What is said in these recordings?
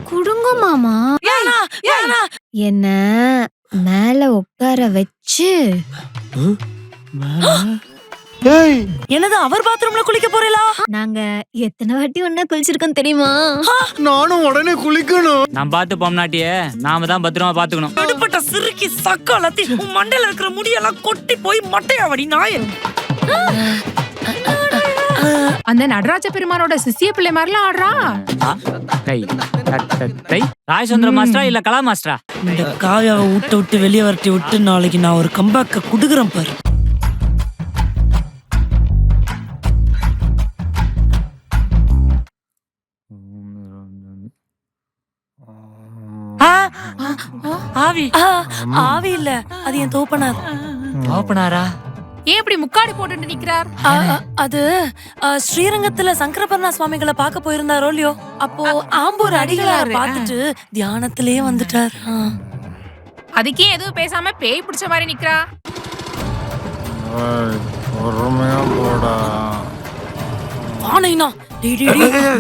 குடுங்க மாமா. என்ன மேல உட்கார வச்சு என்னது அவர் பாத்ரூம்ல குளிக்க போறீங்களா? நாங்க எத்தனை வாட்டி ஒண்ணா குளிச்சிருக்கோம் தெரியுமா? நானும் உடனே குளிக்கணும். நான் பார்த்து போம்னாட்டியே நாம தான் பத்திரமா பாத்துக்கணும். அடுப்பட்ட சிறுக்கி சக்காலத்தி உன் மண்டையில இருக்கிற முடியெல்லாம் கொட்டி போய் மட்டையாவடி நாய. அந்த நடராஜ பெருமானோட சிசிய பிள்ளை மாதிரிலாம் ஆடுறா. ராயச்சந்திர மாஸ்டரா இல்ல கலா மாஸ்டரா? இந்த காவியாவை விட்டு விட்டு வெளியே வரட்டி விட்டு நாளைக்கு நான் ஒரு கம்பேக்க குடுக்குறேன் பாரு. ஆவி ஆவி இல்ல, அது என் தோப்பனார். ஓப்பனாரா? ஏன் இப்படி முக்காடு போட்டு நிக்கிறார்? அது ஸ்ரீரங்கத்துல சங்கரபரண சுவாமிகளை பார்க்க போயிருந்தாரோ இல்லையோ, அப்போ ஆம்பூர் அடிகளார் பார்த்துட்டு தியானத்திலேயே வந்துட்டார். அதுக்கே எதுவும் பேசாம பேய் பிடிச்ச மாதிரி நிக்கிறா. பொறுமையா போடா. ஆனைனா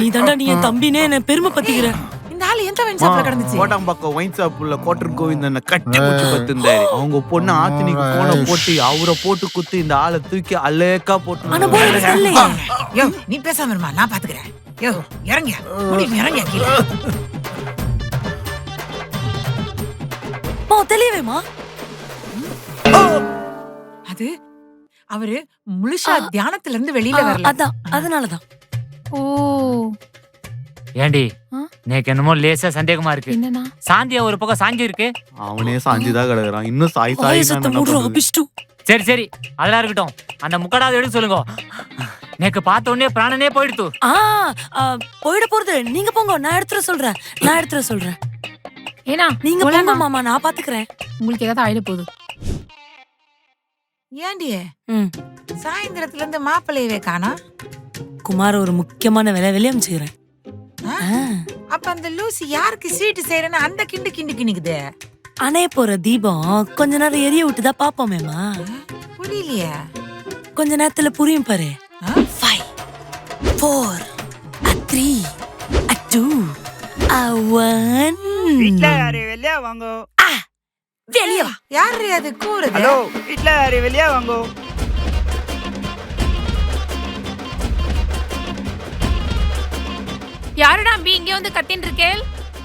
நீ தாண்டா நீ என் தம்பினே என்ன பெருமை பத்திக்கிற. இந்த ஆளு எந்த வைன் ஷாப்ல கடந்துச்சு? கோடம்பாக்கம் வைன் ஷாப்ல கோட்டர் கோவிந்தனை கட்டி பிடிச்சு பத்திருந்தாரு. அவங்க பொண்ணு ஆத்தினிக்கு கோண போட்டு அவரை போட்டு குத்து இந்த ஆளை தூக்கி அலேக்கா போட்டு. ஆனா போய் சொல்லலையே. யோ நீ பேசாம இருமா, நான் பாத்துக்கிறேன். யோ இறங்க இறங்க கீழே. தெளிவேமா அது அவரு முழுசா தியானத்துல இருந்து வெளியில வரல. அதான் அதனாலதான். ஓ ஏண்டி நேக்கு என்னமோ லேசா சந்தேகமா இருக்கு. என்னன்னா சாந்தியா ஒரு பக்கம் சாஞ்சி இருக்கு. அவனே சாஞ்சுதான் கிடக்குறான். இன்னும் சாய் சாய் சரி சரி அதெல்லாம் இருக்கட்டும். அந்த முக்கடாவது எடுக்க சொல்லுங்க. நேக்கு பார்த்த உடனே பிராணனே போயிடுத்து. போயிட போறது. நீங்க போங்க, நான் எடுத்துற சொல்றேன். ஏனா நீங்க போங்க மாமா, நான் பாத்துக்கிறேன். உங்களுக்கு ஏதாவது ஆயிட போகுது. ஏண்டியே சாயந்தரத்துல இருந்து மாப்பிள்ளையவே காணோம். குமார் ஒரு முக்கியமான வேலை வெளியமிச்சுக்கிறேன். அப்ப அந்த லூசி யாருக்கு சீட்டு செய்யறேன்னு அந்த கிண்டு கிண்டுக்குது. அணைய போற தீபம் கொஞ்ச நேரம் எரிய விட்டுதான் பாப்போமேமா. புரியலையே. கொஞ்ச நேரத்துல புரியும் பாரு. 5 4 3 2 1. வீட்ல யாரு வெளியா வாங்கோ. வெளிய வா. யாரு அது கூறுது? ஹலோ வீட்ல யாரு வெளியா வாங்கோ. யாருடா அம்பி இங்க வந்து கத்தின்னு இருக்கேள்?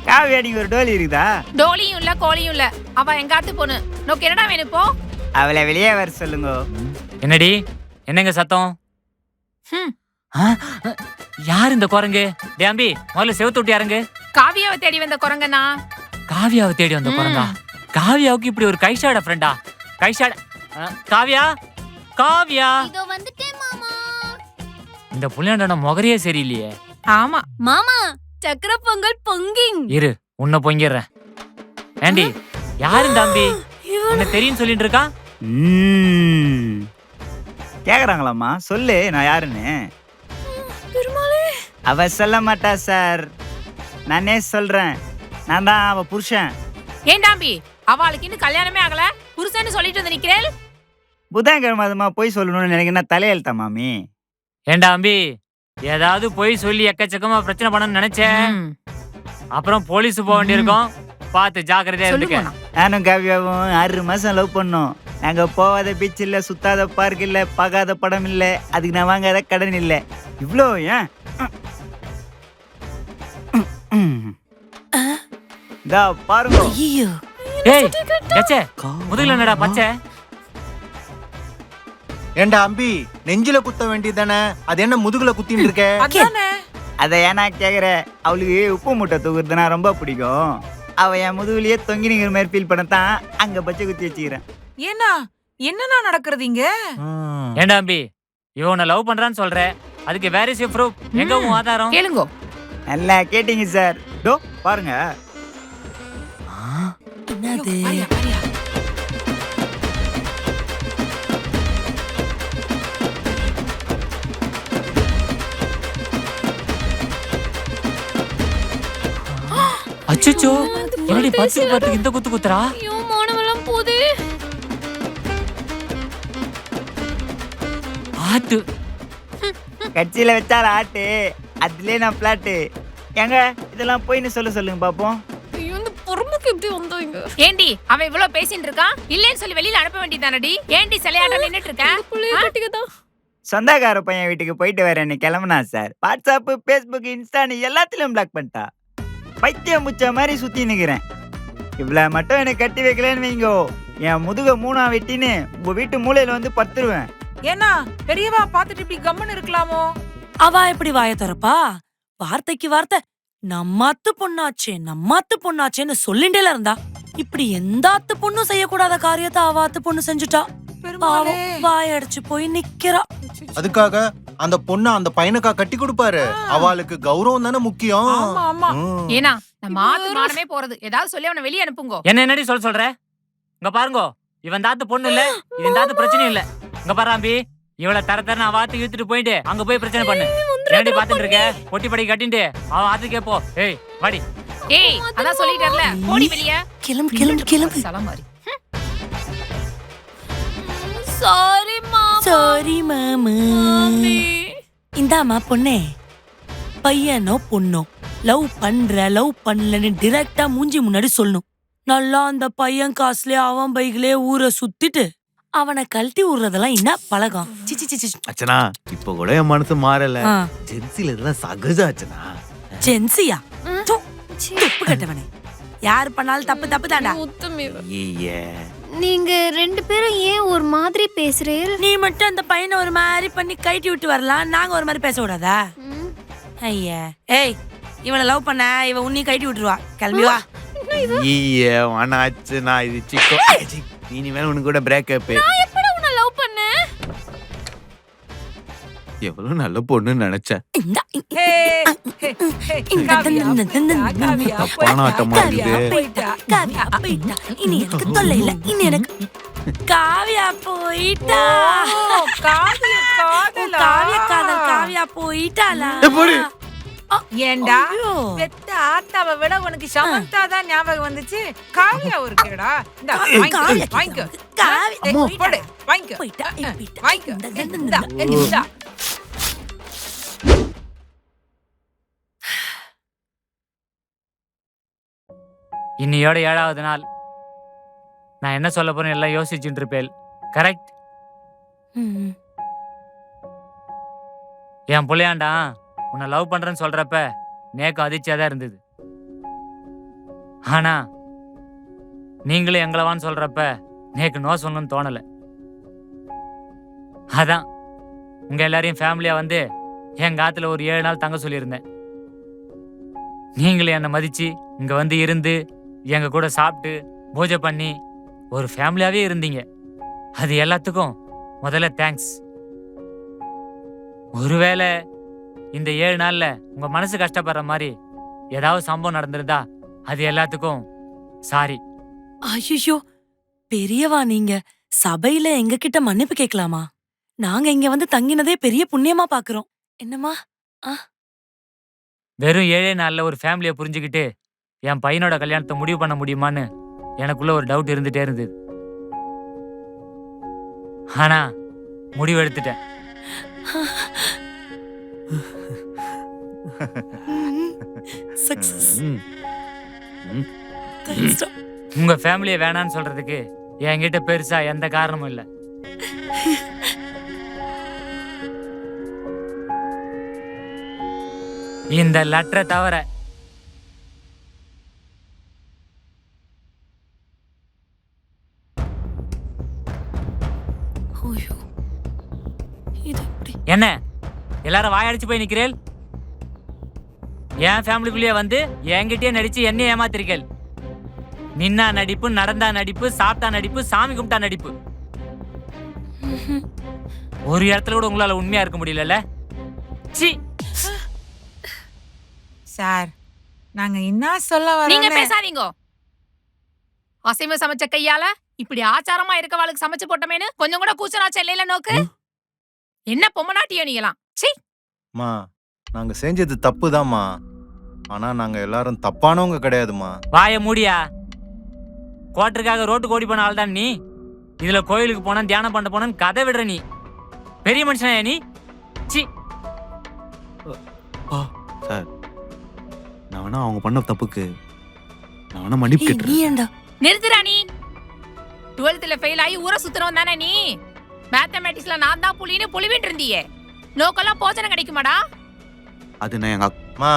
காவியா நீங்க ஒரு டோலி இருக்குதா? டோலியும் இல்ல கோலியும் இல்ல, அவ எங்காத்து பொண்ணு. நோக்கு என்னடா வேணும் இப்போ? அவளை வெளியே வர சொல்லுங்க. என்னடி என்னங்க சத்தம்? யார் இந்த குரங்கு? டே அம்பி முதல்ல செவுத்து விட்டு யாருங்க? காவியாவை தேடி வந்த குரங்கண்ணா. காவியாவை தேடி வந்த குரங்கா? காவியாவுக்கு இப்படி ஒரு கைஷாட ஃப்ரெண்டா? கைஷாட காவியா காவியா இதோ வந்துட்டேன் மாமா. இந்த புள்ளையோட முகரியே சரியில்லையே. ஆமா மாமா சக்கர பொங்கல் பொங்கிங். இரு உன்னை பொங்கிடுறேன். ஏண்டி யாரு இந்த அம்பி? உன்னை தெரியும் சொல்லிட்டு இருக்கா? கேக்குறாங்களாம்மா, சொல்லு நான் யாருன்னு. அவ சொல்ல மாட்டா சார், நானே சொல்றேன். நான் தான் அவ புருஷன். ஏண்டாம்பி அவளுக்கு இன்னும் கல்யாணமே ஆகல, புருஷன்னு சொல்லிட்டு வந்து நிக்கிறேள். புதன்கிழமை அதுமா போய் சொல்லணும்னு நினைக்கிறேன். என்ன தலையெழுத்தா மாமி? ஏண்டா அம்பி ஏதாவது போய் சொல்லி எக்கச்சக்கமா பிரச்சனை பண்ணணும்னு நினைச்சேன். அப்புறம் போலீஸ் போக வேண்டியிருக்கோம். பார்த்து ஜாக்கிரதையா இருந்துக்க. நானும் காவியாவும் 6 மாசம் லவ் பண்ணோம். நாங்க போகாத பீச் இல்ல, சுத்தாத பார்க் இல்ல, பார்க்காத படம் இல்ல, அதுக்கு நான் வாங்காத கடன் இல்ல. இவ்ளோ ஏன் பாருங்க. ஏய் ஏச்சே முதுகுல என்னடா பச்சை? ஏண்டா அம்பி நெஞ்சில குத்த வேண்டியதானே, அது என்ன முதுகுல குத்தின்னு இருக்க? அத ஏன்னா கேக்குற? அவளுக்கு உப்பு மூட்டை தூக்குறதுனா ரொம்ப பிடிக்கும். அவ என் முதுகுலயே தொங்கி நிக்கிற மாதிரி ஃபீல் பண்ணத்தான் அங்க பச்சை குத்தி வச்சுக்கிறேன். ஏன்னா என்னன்னா நடக்கிறது இங்க? ஏண்டா அம்பி இவனை லவ் பண்றான்னு சொல்ற, அதுக்கு வேற இஸ் ப்ரூஃப்? எங்க உன் ஆதாரம்? கேளுங்க. நல்லா கேட்டீங்க சார். டோ பாருங்க. என்னது? அச்சச்சோ என்னடி 10 இந்த குத்து குத்துறா? ஐயோ மானவெல்லாம் போதே. ஆத்து கட்சியில வச்சால ஆட்டு அதுலயே நான் பிளாட்டு. ஏங்க இதெல்லாம் போயின்னு சொல்லுங்க பாப்போம். இந்த பொறுமைக்கு எப்படி வந்தாங்க? ஏண்டி அவன் இவ்வளவு பேசிட்டு இருக்கான், இல்லன்னு சொல்லி வெளியில அனுப்ப வேண்டியதானடி? ஏண்டி சிலையாட்ட நின்னுட்டு இருக்க? சொந்தக்கார பையன் வீட்டுக்கு போயிட்டு வரேன்னு கிளம்புனா சார். வாட்ஸ்அப், ஃபேஸ்புக், இன்ஸ்டான்னு எல்லாத்துலயும் பிளாக் பண்ணிட்டா. பைத்தியம் முச்ச மாதிரி சுத்தி நிக்கிறேன். இவ்வளவு மட்டும் எனக்கு கட்டி வைக்கலன்னு வைங்கோ, என் முதுக 3 வெட்டின்னு உங்க வீட்டு மூலையில வந்து பத்துருவேன். ஏன்னா பெரியவா பாத்துட்டு இப்படி கம்முன்னு இருக்கலாமோ? அவ எப்படி வாய திறப்பா? வார்த்தைக்கு வார்த்தை நம்ம அத்து பொண்ணாச்சேன்னு சொல்லிண்டேல இருந்தா, இப்படி எந்த அத்து பொண்ணும் செய்யக்கூடாத காரியத்தை அவ அத்து பொண்ணு செஞ்சுட்டா. பெருமாளே. பாவம் வாயடிச்சு போய் நிக்கிறா. அதுக்காக அந்த பொண்ண அந்த பையனுக்கா கட்டி கொடுப்பாரு. அவளுக்கு கௌரவம் தானே முக்கியம். ஆமா ஆமா. ம். ஏன்னா நம்ம ஆத்து மானமே போறது. ஏதாவது சொல்லி அவனை வெளியே அனுப்புங்க. என்ன என்னடி சொல்ற? இங்க பாருங்க, இவன் தாத்து பொண்ணு இல்ல, இது தாத்து பிரச்சனை இல்ல. இங்க பாராம்பி, இவள தர நான் வாத்து இழுத்துட்டு போயிட்டு அங்க போய் பிரச்சனை பண்ணு. ஏண்டி பாத்துட்டு இருக்க? பொட்டி படி கட்டிட்டு அவன் ஆத்து கேப்போ. ஏய் வாடி. ஏய் அதான் சொல்லிட்டேன்ல, போடி வெளியே. கிளம்பு சலம் மாதிரி. சாரி மாமா. சாரி மாமா. இந்தாமா பொண்ணே, பையனோ பொண்ணோ லவ் பண்ணலன்னு டிரெக்டா மூஞ்சி முன்னாடி சொல்லணும். நல்லா அந்த பையன் காசுலயே அவன் பைக்லயே ஊரை சுத்திட்டு அவனை கழட்டி விடுறதெல்லாம் என்ன பழகம்? அச்சனா இப்ப கூட என் மனசு மாறல. ஆ. ஜென்சில இதெல்லாம் சகஜம் அச்சனா. ஜென்சியா? தப்பு கட்டவனே, யாரு பண்ணாலும் தப்பு தாண்டா. ஐயே, நீங்க 2 பேரும் ஏன் ஒரு மாதிரி பேசுறீர்? நீ மட்டும் அந்த பையனை ஒரு மாதிரி பண்ணி கழட்டி விட்டு வரலாம், நாங்க ஒரு மாதிரி பேச கூடாதா? ஐயா, ஏய் இவனை லவ் பண்ண இவ உன்னையும் கழட்டி விட்டுருவா. கிளம்பி வா. ஐயே வானா அச்சனா, இது சிக்கோ. இனிமேல் உனக்கு கூட பிரேக்கப். எப்படி உன்னை லவ் பண்ண? எவ்வளவு நல்ல பொண்ணுன்னு நினைச்சேன். இந்தா, ஹே, ஹே, ஹே, காவியா, காவியா, தப்பான ஆட்டமா இருக்குது. போயிட்டா. காவியா போயிட்டா, இனி எனக்கு தொல்லை இல்ல. இனி எனக்கு காவியா போயிட்டா. ஓ, காவியா காதலா? காவியா போயிட்டாளா? எப்படி? ஏண்டா ஐயோ. பெத்த ஆத்தாவை விட உனக்கு சமந்தா தான் ஞாபகம் வந்துச்சு. காவியா இருக்குடா. இந்த காவியா வாங்கிக்கோ. காவியா ஏய், போயிட்டா. போடு, வாங்கிக்கோ. போயிட்டா, போயிட்டா. வாங்கிக்கோ. இந்தா, இந்தா. இன்னையோட 7வது நாள். நான் என்ன சொல்ல போறேன் எல்லாம் யோசிச்சுட்டு இருப்பேன். கரெக்ட்? ம். என் புள்ளையாண்டா உன்னை லவ் பண்றேன்னு சொல்றப்ப நேக்கு அதிர்ச்சியா தான் இருந்தது. ஆனா நீங்களும் எங்களவான்னு சொல்றப்ப நேக்கு நோ சொல்லணும்னு தோணல. அதான் உங்க எல்லாரையும் ஃபேமிலியா வந்து எங்க ஆத்துல ஒரு 7 நாள் தங்க சொல்லியிருந்தேன். நீங்களும் என்னை மதிச்சு இங்க வந்து இருந்து எங்க கூட சாப்பிட்டு பூஜை பண்ணி ஒரு ஃபேமிலியாவே இருந்தீங்க. அது எல்லாத்துக்கும் முதல்ல தேங்க்ஸ். ஒருவேளை இந்த 7 நாள்ல உங்க மனசு கஷ்டப்படுற மாதிரி ஏதாவது சம்பவம் நடந்திருந்தா அது எல்லாத்துக்கும் சாரி. ஐயோ, பெரியவா நீங்க சபையில எங்க கிட்ட மன்னிப்பு கேட்கலாமா? நாங்க இங்க வந்து தங்கினதே பெரிய புண்ணியமா பாக்குறோம். என்னம்மா? வெறும் 7 நாள்ல ஒரு ஃபேமிலியை புரிஞ்சுக்கிட்டு என் பையனோட கல்யாணத்தை முடிவு பண்ண முடியுமான்னு எனக்குள்ள ஒரு டவுட் இருந்துட்டே இருந்தது. ஆனா முடிவு எடுத்துட்டேன். சக்சஸ். ம். ம். உங்க ஃபேமிலியை வேணான்னு சொல்றதுக்கு என்கிட்ட பெருசா எந்த காரணமும் இல்ல. இந்த லெட்டரை தவிர. ஐயோ, இது எப்படி? என்ன எல்லாரும் வாயடிச்சு போய் நிக்கிறேன்? என் ஃபேமிலிக்குள்ளேயே வந்து என்கிட்டயே நடிச்சு என்ன ஏமாத்திருக்கேள். நின்னா நடிப்பு, நடந்தா நடிப்பு, சாப்பிட்டா நடிப்பு, சாமி கும்பிட்டா நடிப்பு. ஒரு இடத்துல கூட உங்களால உண்மையா இருக்க முடியல. சி, சார், நாங்க என்ன சொல்ல நீங்க வரோம்? பேசாதீங்க. அசைவ சமைச்ச கையால இப்படி ஆச்சாரமா இருக்கவாளுக்கு சமைச்சு போட்டமேனு கொஞ்சம் கூட கூச்சனாச்ச இல்லையில நோக்கு. என்ன பொம்மனாட்டியோ நீங்களாம். சீ. மா, நாங்க செஞ்சது தப்புதாம்மா. ஆனா நாங்க எல்லாரும் தப்பானவங்க கிடையாதுமா. வாய மூடியா. கோட்டருக்காக ரோட்டு கோடி போன ஆள் தான் நீ. இதுல கோயிலுக்கு போனா தியானம் பண்ண போனன்னு கதை விடுற நீ. பெரிய மனுஷனா நீ? சி. சார் நான் வேணா அவங்க பண்ண தப்புக்கு நான் வேணா மன்னிப்பு நீ கேட்டுறேன். ஏன்டா நிறுத்துறா நீ. 12th ஃபெயில் ஆகி ஊரை சுத்துறவன் தானே நீ? மேத்தமேட்டிக்ஸ்ல நான் தான் புலின்னு புலிவிட்டு இருந்தியே. நோக்கெல்லாம் போஜனம் கிடைக்குமாடா? அது நான் எங்க மா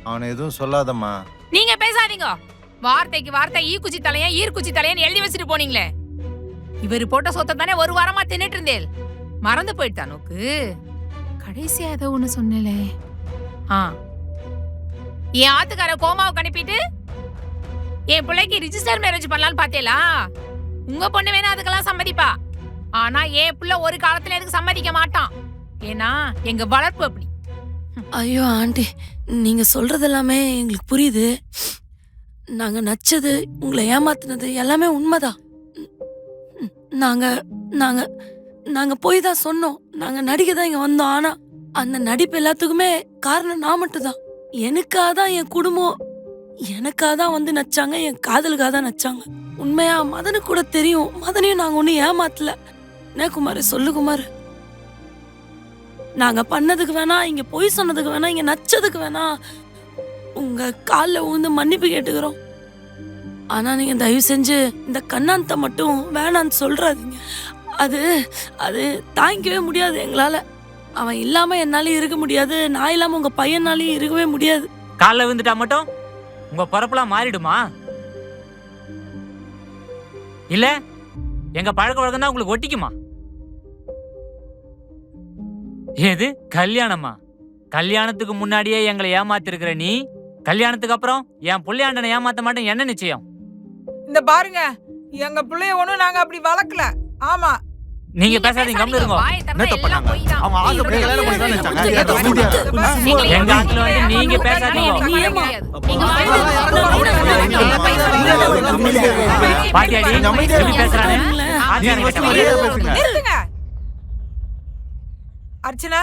அவனை எதுவும் சொல்லாதம்மா. நீங்க பேசாதீங்க. வார்த்தைக்கு வார்த்தை ஈக்குச்சி தலையன் ஈர்க்குச்சி தலையன் எழுதி வச்சுட்டு போனீங்களே. இவரு போட்ட சொத்தை தானே ஒரு வாரமா தின்னுட்டு இருந்தேன். மறந்து போயிட்டா நோக்கு. கடைசியா ஏதோ ஒண்ணு சொன்னலே. என் ஆத்துக்கார கோமாவுக்கு அனுப்பிட்டு என் பிள்ளைக்கு ரிஜிஸ்டர் மேரேஜ் பண்ணலான்னு பாத்தேலா? உங்க பொண்ணு வேணா அதுக்கெல்லாம் சம்மதிப்பா. ஆனா என் பிள்ளை ஒரு காலத்துல எதுக்கு சம்மதிக்க மாட்டான். ஏன்னா எங்க வளர்ப்பு அப்படி. ஐயோ ஆண்டி, நீங்க சொல்றது எல்லாமே எங்களுக்கு புரியுது. நாங்க நச்சது, உங்களை ஏமாத்துனது எல்லாமே உண்மைதான். நாங்க நாங்க நாங்க போய் தான் சொன்னோம். நாங்க நடிக்க தான் இங்க வந்தோம். ஆனா அந்த நடிப்பு எல்லாத்துக்குமே காரணம் நான் மட்டும்தான். எனக்காக தான் என் குடும்பம் எனக்காக தான் வந்து நச்சாங்க. என் காதலுக்காக தான் நச்சாங்க. உண்மையா மதனுக்கு கூட தெரியும். மதனையும் நாங்க ஒன்னும் ஏமாத்தல. என்ன குமார், சொல்லு குமார். நாங்க பண்ணதுக்கு வேணா, இங்க போய் சொன்னதுக்கு வேணா, இங்க நச்சதுக்கு வேணா உங்க கால்ல ஊந்து மன்னிப்பு கேட்டுக்கிறோம். ஆனா நீங்க தயவு செஞ்சு இந்த கண்ணாந்த மட்டும் வேணான்னு சொல்றாதீங்க. அது அது தாங்கிக்கவே முடியாது எங்களால. அவன் இல்லாம என்னாலயும் இருக்க முடியாது. நான் இல்லாம உங்க பையனாலையும் இருக்கவே முடியாது. காலைல விழுந்துட்டா மட்டும் உங்க பரப்பெல்லாம் மாறிடுமா? இல்ல எங்க பழக்க வழக்கம் தான் உங்களுக்கு ஒட்டிக்குமா? ஏது கல்யாணமா? கல்யாணத்துக்கு முன்னாடியே எங்களை ஏமாத்திருக்கிற நீ, கல்யாணத்துக்கு அப்புறம் என் புள்ளையாண்டனை ஏமாத்த மாட்டேன் என்ன நிச்சயம்? இந்த பாருங்க, எங்க பிள்ளைய ஒண்ணும் நாங்க அப்படி வளர்க்கல. ஆமா, நீங்க பேசாதீங்க, கம்முனு இருங்க. என்ன தப்பு பண்ணாங்க? அவங்க ஆசைப்பட்டு கல்யாணம் பண்ணி தான் நினைச்சாங்க. எங்க ஆத்துல வந்து நீங்க பேசாதீங்க. பாட்டியாடி எப்படி பேசுறானே? நிறுத்துங்க. அர்ச்சனா,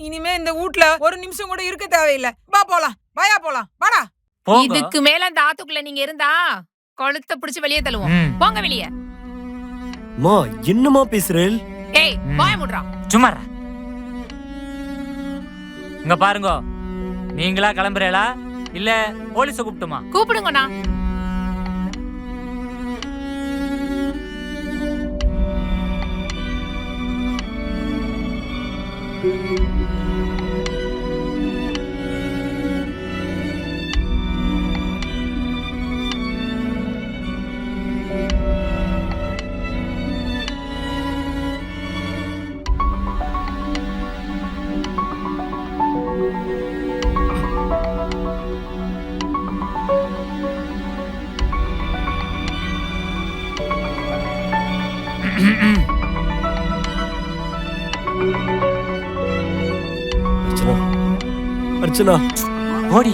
இனிமே இந்த வீட்ல ஒரு நிமிஷம் கூட இருக்க தேவையில்லை. வா போலாம், வாயா போலாம், வாடா. போங்க. இதுக்கு மேல அந்த ஆத்துக்குள்ள நீங்க இருந்தா கழுத்தை பிடிச்சு வெளியே தள்ளுவோம். போங்க வெளியே. மா என்னமா பேசுறேன்? ஏய் வாய மூடுறா. சும்மா இரு. இங்க பாருங்க, நீங்களா கிளம்புறீங்களா இல்ல போலீஸ கூப்பிட்டுமா? கூப்பிடுங்கண்ணா. அர்ச்சனா, அர்ச்சனா, ஓடி.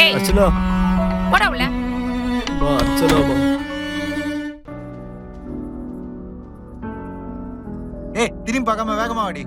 ஏய் அர்ச்சனா, போடா உள்ள. மா அர்ச்சனா மா. ஏய் திரும்பி பார்க்காம வேகமா வாடி.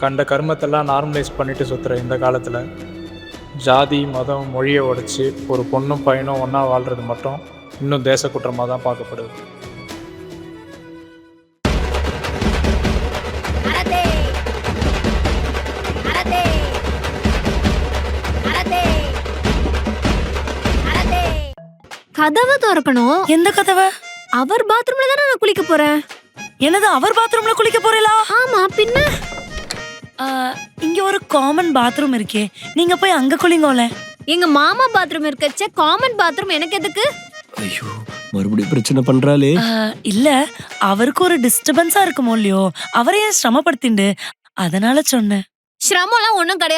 கண்ட கர்மத்தெல்லாம் நார்மலைஸ் பண்ணிட்டு சுற்றுற இந்த காலத்தில் ஜாதி மதம் மொழியை உடைச்சி ஒரு பொண்ணும் பையனும் ஒன்றா வாழ்கிறது மட்டும் இன்னும் தேச குற்றமாக தான் பார்க்கப்படுது. கதவை திறக்கணும். எந்த கதவை? அவர் பாத்ரூம்ல தானே நான் குளிக்க போறேன். என்னது, அவர் பாத்ரூம்ல குளிக்க போறீங்களா? ஆமா, பின்ன இங்க ஒரு காமன் பாத்ரூம் இருக்கே, நீங்க போய் அங்க குளிங்கோல. எங்க மாமா பாத்ரூம் இருக்கச்சே காமன் பாத்ரூம் எனக்கு எதுக்கு? ஐயோ மறுபடியும் பிரச்சனை பண்றாளே. இல்ல அவருக்கு ஒரு டிஸ்டர்பன்ஸா இருக்குமோ இல்லையோ, அவரையே சிரமப்படுத்திண்டு அதனால சொன்னேன். சிரமம்லாம் ஒண்ணும் கிடையாது.